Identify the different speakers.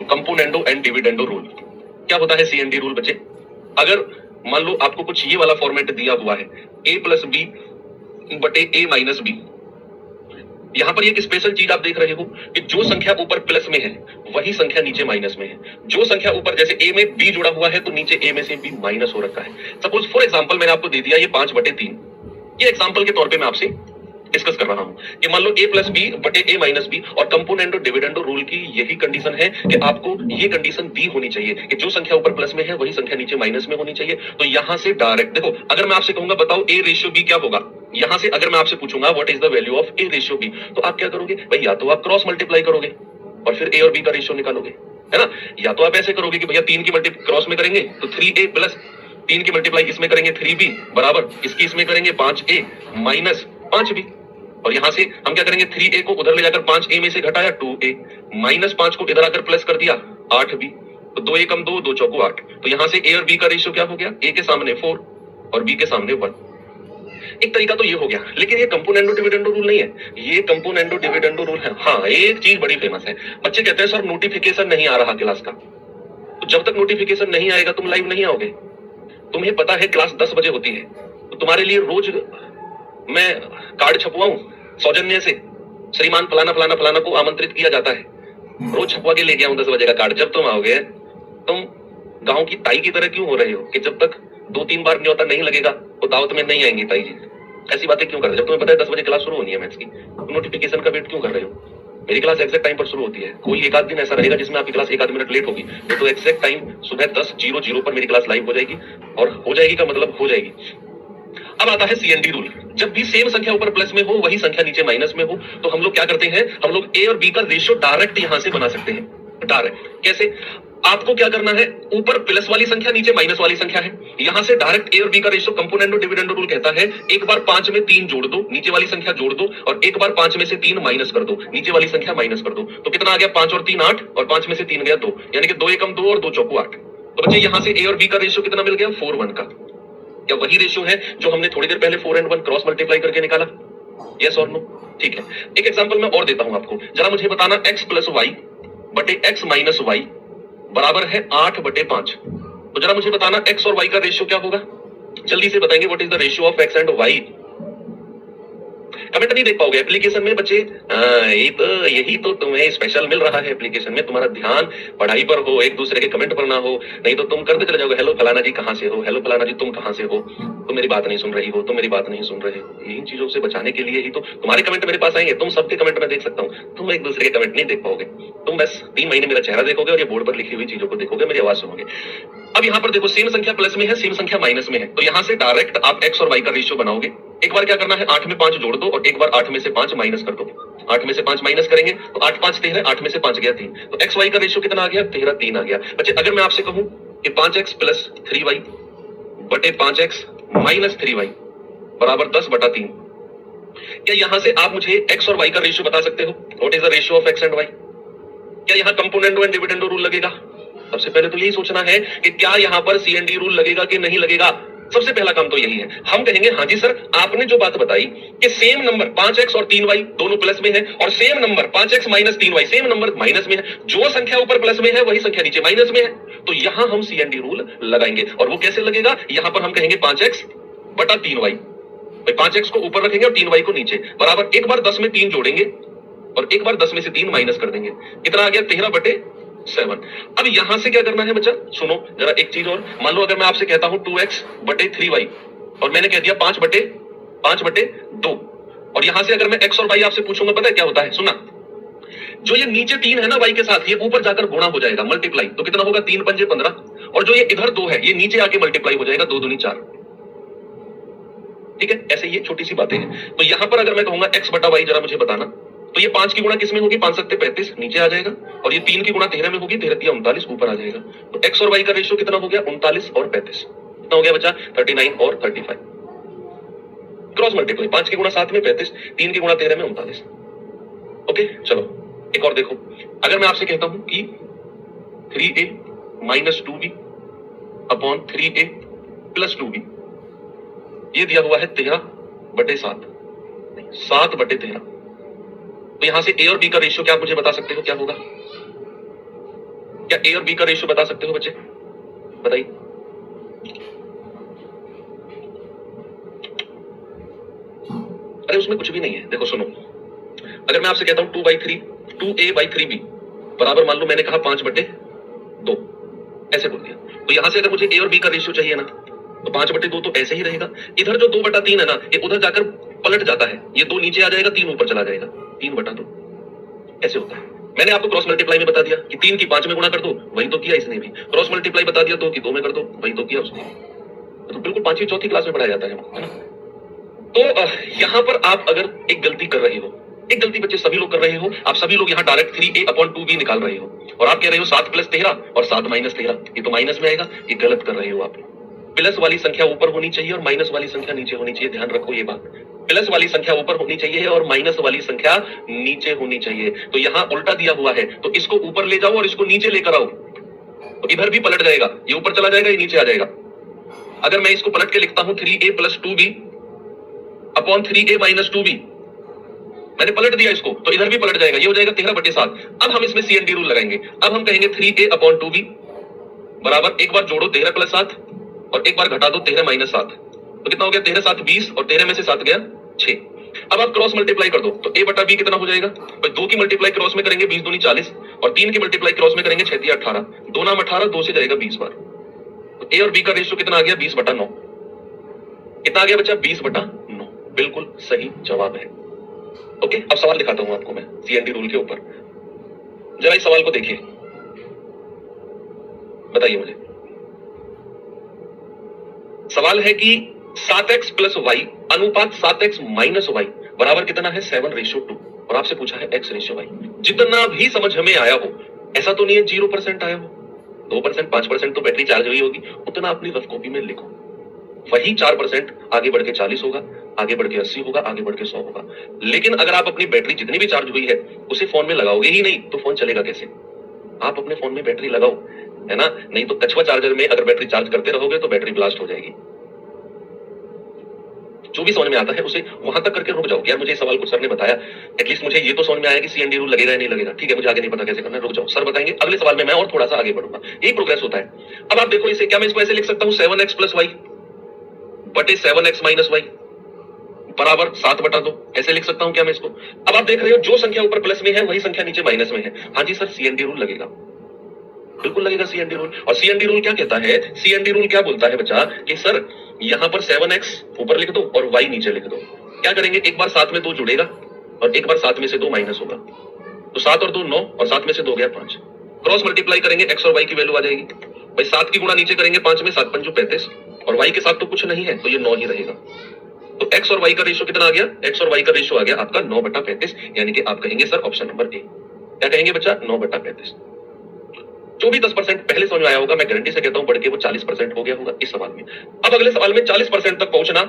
Speaker 1: Componendo and dividendo rule. क्या होता है सीएनडी रूल बच्चे? अगर मान लो आपको कुछ ये वाला फॉर्मेट दिया हुआ है a प्लस बी बटे a माइनस बी, यहां पर एक स्पेशल चीज आप देख रहे हो कि जो संख्या ऊपर प्लस में है वही संख्या नीचे माइनस में है। जो संख्या ऊपर जैसे a में b जुड़ा हुआ है तो नीचे a में से b माइनस हो रखा है। सपोज फॉर एग्जांपल मैंने आपको दे दिया ये 5/3, ये एग्जांपल के तौर पे मैं आपसे डिस्कस कर रहा हूं कि मान लो a प्लस बी बटे a माइनस बी, और कंपोनेंडो डिविडेंडो रूल की यही कंडीशन है कि आपको ये कंडीशन दी होनी चाहिए कि जो संख्या ऊपर प्लस में है वही संख्या नीचे माइनस में होनी चाहिए। तो यहां से डायरेक्ट देखो, अगर मैं आपसे कहूंगा बताओ a रेशियो b क्या होगा, यहां से अगर मैं आपसे पूछूंगा what is the value of a ratio b, तो आप क्या करोगे भाई? या तो आप क्रॉस मल्टीप्लाई करोगे और फिर a और b का रेशियो निकालोगे, है ना, या तो आप ऐसे करोगे कि भैया 3 की मल्टी क्रॉस में करेंगे तो 3a प्लस 3 की मल्टीप्लाई इसमें करेंगे 3b बराबर इसकी इसमें करेंगे 5a माइनस 5b, और यहां से हम क्या करेंगे 3a को उधर ले जाकर 5a में से घटाया 2a माइनस 5 को इधर आकर प्लस कर दिया 8b, तो 2 1 2 2 चौको 8, तो यहां से a और b का रेशियो क्या हो गया? a के सामने 4 और b के सामने 1। एक तरीका तो ये हो गया, लेकिन ये कंपोनेंडो डिविडेंडो रूल नहीं है, ये कंपोनेंडो डिविडेंडो रूल है। हाँ, एक चीज बड़ी फेमस है, बच्चे कहते हैं सर नोटिफिकेशन नहीं आ रहा क्लास का। तो जब तक नोटिफिकेशन नहीं आएगा तुम लाइव नहीं आओगे। तुम्हें पता है क्लास 10 बजे होती है, तो तुम्हारे लिए रोज मैं कार्ड छपवाऊं सौजन्य से, श्रीमान फलाना फलाना फलाना को आमंत्रित किया जाता है, रोज छपवा के लेके आऊं 10 बजे का कार्ड। जब तुम आओगे तुम गांव की ताई की तरह क्यों हो रहे हो कि जब तक 2-3 बार न्योता नहीं लगेगा तो दावत में नहीं आएंगी ताई जी? ऐसी बातें क्यों कर रहे हो? जब तुम्हें पता है 10 बजे क्लास शुरू होनी है मैथ्स की, तो नोटिफिकेशन का वेट क्यों कर रहे हो? मेरी क्लास एग्जैक्ट टाइम पर शुरू होती है, कोई एक आध दिन ऐसा रहेगा जिसमें आपकी क्लास 1 आध मिनट लेट होगी, तो एग्जैक्ट टाइम सुबह 10:00 पर मेरी क्लास लाइव हो जाएगी, और हो जाएगी का मतलब हो जाएगी। अब आता है सीएनडी रूल। जब भी सेम संख्या ऊपर प्लस में हो वही संख्या नीचे माइनस में हो, तो हम लोग क्या करते हैं, हम लोग ए और बी का रेशियो डायरेक्ट यहां से बना सकते हैं। डायरेक्ट कैसे? आपको क्या करना है, ऊपर प्लस वाली संख्या नीचे माइनस वाली संख्या है, यहां से डायरेक्ट ए और बी का रेशियो कंपोनेंडो डिविडेंडो रूल कहता है एक बार 5 में 3 जोड़ दो, नीचे वाली संख्या जोड़ दो, और एक बार 5 में से 3 माइनस कर दो, नीचे वाली संख्या माइनस कर दो। तो कितना आ गया? 5 और 3 8, और 5 में से 3 गया 2, यानी कि 2 1 2 और 2 चौको 8। तो बच्चे यहां से ए और बी का रेशियो कितना मिल गया? 4 1 का। क्या वही रेशियो है जो हमने थोड़ी देर पहले 4 and 1 क्रॉस मल्टीप्लाई करके निकाला? यस और नो? ठीक है, एक एग्जांपल मैं और देता हूं आपको, जरा मुझे बताना x प्लस वाई बटे x माइनस वाई बराबर है 8/5। तो जरा मुझे बताना x और y का रेशियो क्या होगा? जल्दी से बताएंगे what is the ratio of x and y। Comment नहीं देख पाओगे एप्लीकेशन में बच्चे। यही तो तुम्हें स्पेशल मिल रहा है एप्लीकेशन में, तुम्हारा ध्यान पढ़ाई पर हो, एक दूसरे के कमेंट पर ना हो, नहीं तो तुम करते चले जाओगे हेलो फलाना जी कहां से हो, हेलो फलाना जी तुम कहां से हो, तुम मेरी बात नहीं सुन रही हो, तुम मेरी बात नहीं सुन रहे हो। इन चीजों से बचाने के लिए ही तो तुम्हारे कमेंट मेरे पास आएंगे, तुम सबके कमेंट में देख सकता हूँ, तुम एक दूसरे के कमेंट नहीं देख पाओगे। तुम बस 3 महीने मेरा चेहरा देखोगे और ये बोर्ड पर लिखी हुई चीजों को देखोगे, मेरी आवाज सुनोगे। अब यहाँ पर देखो सेम संख्या प्लस में है, सेम संख्या माइनस में है, तो यहाँ से डायरेक्ट आप x और y का रेशियो बनाओगे। एक बार क्या करना है, 8 में 5 जोड़ दो और एक बार 8 में से 5 माइनस कर दो। 8 में से 5 माइनस करेंगे तो 8 5 13, 8 में से 5 गया 3, तो x y का रेशियो कितना आ गया? 13 3 आ गया। बच्चे अगर मैं आपसे कहूं कि 5x प्लस 3y बटे 5x माइनस 3y बराबर 10/3, क्या यहां से आप मुझे x और y का रेशियो बता सकते हो? What is the ratio of x and y? क्या यहाँ कंपोनेंडो एंड डिविडेंडो रूल लगेगा? सबसे पहले तो यही सोचना है कि क्या यहाँ पर सीएनडी रूल लगेगा कि नहीं लगेगा। सबसे पहला काम तो यही है, हम कहेंगे हाँ जी सर आपने जो बात बताई कि सेम नंबर 5x और 3y दोनों प्लस में है, और same number 5x minus 3y same number minus में है, जो संख्या ऊपर प्लस में है वही संख्या नीचे माइनस में है, तो यहां हम सीएनडी रूल लगाएंगे। और वो कैसे लगेगा? यहां पर हम कहेंगे 5x बटा 3y, 5x को ऊपर रखेंगे और 3y को नीचे, बराबर एक बार 10 में 3 जोड़ेंगे और एक बार 10 में से 3 माइनस कर देंगे, कितना आ गया? 13/7। अब यहां से क्या करना है बच्चा, सुनो जरा एक चीज और, मान लो अगर मैं आपसे कहता हूं 2x बटे 3y और मैंने कह दिया 5/2, और यहां से अगर मैं x और y आपसे पूछूंगा पता है क्या होता है? सुना, जो ये नीचे 3 है ना y के साथ, ये ऊपर जाकर गुणा हो जाएगा, मल्टीप्लाई, तो कितना होगा? 3 पंजे 15, और जो ये इधर 2 है ये नीचे आके मल्टीप्लाई हो जाएगा, 2 दूनी 4। ठीक है, ऐसे ये छोटी सी बातें हैं। तो यहां पर अगर मैं कहूंगा x बटा y जरा मुझे बताना, तो ये 5 की गुणा किस में होगी? 5 7 35 नीचे आ जाएगा, और ये 3 की गुणा 13 में होगी, 13 3 39 ऊपर आ जाएगा। तो x और y का रेशियो कितना हो गया? 39 और 35, कितना हो गया बच्चा? 39 और 35। क्रॉस मल्टीप्लाई, 5 की गुणा 7 में 35, 3 की गुणा 13 में 39। ओके चलो एक और देखो, अगर मैं आपसे कहता हूं कि 3a minus 2b upon 3a plus 2b, ये दिया हुआ है 13/7, 7/13, तो यहां से a और b का रेशियो क्या आप मुझे बता सकते हो क्या होगा? क्या ए और बी का रेशियो बता सकते हो बच्चे? बताइए। अरे उसमें कुछ भी नहीं है, देखो सुनो, अगर मैं आपसे कहता हूं 2/3 2a/3b बराबर, मान लो मैंने कहा 5/2, ऐसे बोल दिया, तो यहां से अगर मुझे ए और बी का रेशियो चाहिए ना, तो 5/2 तो ऐसे ही रहेगा। इधर जो 2/3 है ना, ये उधर जाकर पलट जाता है, ये 2 नीचे आ जाएगा, 3 ऊपर चला जाएगा, 3/2 ऐसे होता है। मैंने आपको क्रॉस मल्टीप्लाई में बता दिया कि 3 की 5 में गुणा कर दो, वही तो किया इसने भी। क्रॉस मल्टीप्लाई बता दिया 2 की 2 में कर दो, वही तो किया उसने। तो बिल्कुल 5वीं 4थी क्लास में पढ़ाया जाता है ना। तो यहां पर आप अगर एक गलती कर रहे हो, एक गलती बच्चे सभी लोग कर रहे हो, आप सभी लोग यहाँ डायरेक्ट 3a/2b निकाल रहे हो, और आप कह रहे हो 7 + 13 और 7 - 13, ये तो माइनस में आएगा, ये गलत कर रहे हो आप। प्लस वाली संख्या ऊपर होनी चाहिए और माइनस वाली संख्या नीचे होनी चाहिए, ध्यान रखो ये बात। प्लस वाली संख्या ऊपर होनी चाहिए और माइनस वाली संख्या नीचे होनी चाहिए। तो यहाँ उल्टा दिया हुआ है, तो इसको ऊपर ले जाओ और इसको नीचे लेकर आओ, तो इधर भी पलट जाएगा, ये ऊपर चला जाएगा, ये नीचे आ जाएगा। अगर मैं इसको पलट के लिखता हूं 3a + 2b upon 3a - 2b, मैंने पलट दिया इसको, तो इधर भी पलट जाएगा, ये हो जाएगा 13/7। अब हम इसमें CND रूल लगाएंगे। अब हम कहेंगे 3a/2b बराबर, एक बार जोड़ो 13 + 7 और एक बार घटा दो 13 - 7, तो कितना हो गया? 13 - 7 20 और 13 में से 7 गया 6। अब आप क्रॉस मल्टीप्लाई कर दो, तो a/b कितना हो जाएगा? 2 की मल्टीप्लाई क्रॉस में करेंगे 20 दूनी 40 और 3 की मल्टीप्लाई क्रॉस में करेंगे 6 × 18, 2 नाम 18, 2 से जाएगा 20 बार। तो a और b का रेशियो कितना आ गया? 20/9। कितना आ गया बच्चा? 20/9, बिल्कुल सही जवाब है। ओके, अब सवाल दिखाता हूं आपको मैं CND रूल के ऊपर। जरा इस सवाल को देखिए, बताइए मुझे। सवाल है कि 7x + y अनुपात 7x - y बराबर कितना है? 7:2, और आपसे पूछा है x/y। जितना भी समझ हमें आया हो, ऐसा तो नहीं है 0% आया हो, 2% 5% तो बैटरी चार्ज हुई होगी, उतना अपनी रफ कॉपी में लिखो। वही 4% आगे बढ़ के 40 होगा, आगे बढ़ के 80 होगा, आगे बढ़ के 100 होगा। लेकिन अगर आप अपनी बैटरी जितनी भी चार्ज हुई है उसे फोन में लगाओगे ही नहीं, तो फोन चलेगा कैसे? आप अपने फोन में बैटरी लगाओ, है ना, नहीं तो कछुआ चार्जर में अगर बैटरी चार्ज करते रहोगे तो बैटरी ब्लास्ट हो जाएगी। जो भी समझ में आता है उसे वहां तक करके रुक जाओ। यार मुझे इस सवाल को सर ने बताया, एटलीस्ट मुझे ये तो समझ में आया कि CND रूल लगेगा या नहीं लगेगा, ठीक है, मुझे आगे नहीं पता कैसे करना है, रुक जाओ, सर बताएंगे। अगले सवाल में मैं और थोड़ा सा आगे बढ़ूंगा, यही प्रोग्रेस होता है। अब आप देखो इसे, क्या मैं इसको ऐसे लिख सकता हूं 7x + y बटे 7x - y बराबर 7/2, ऐसे लिख सकता हूं क्या मैं इसको? अब आप देख रहे हो जो संख्या ऊपर प्लस में है वही संख्या नीचे माइनस में है। हाँ जी सर, CND रूल लगेगा, बिल्कुल लगेगा CND रूल। और CND रूल क्या कहता है? CND रूल क्या बोलता है बच्चा कि सर यहां पर 7x ऊपर लिख दो और y नीचे लिख दो। क्या करेंगे? एक बार 7 में 2 जुड़ेगा और एक बार 7 में से 2 माइनस होगा, तो 7 और 2 9 और 7 में से 2 गया 5। क्रॉस मल्टीप्लाई करेंगे, x और y की वैल्यू आ जाएगी भाई। 7 की गुणा नीचे करेंगे 5 में, 7 × 5 = 35 और y के साथ तो कुछ नहीं है, तो ये 9 ही रहेगा। तो x और y का रेशियो कितना आ गया? x और y का रेशियो आ गया आपका 9/35, यानी कि आप कहेंगे सर ऑप्शन नंबर ए। क्या कहेंगे बच्चा? 9/35। जो भी 10% पहले समझ में आया होगा, मैं गारंटी से कहता हूं बढ़ के वो 40% हो गया होगा इस सवाल में। अब अगले सवाल में 40% तक पहुंचना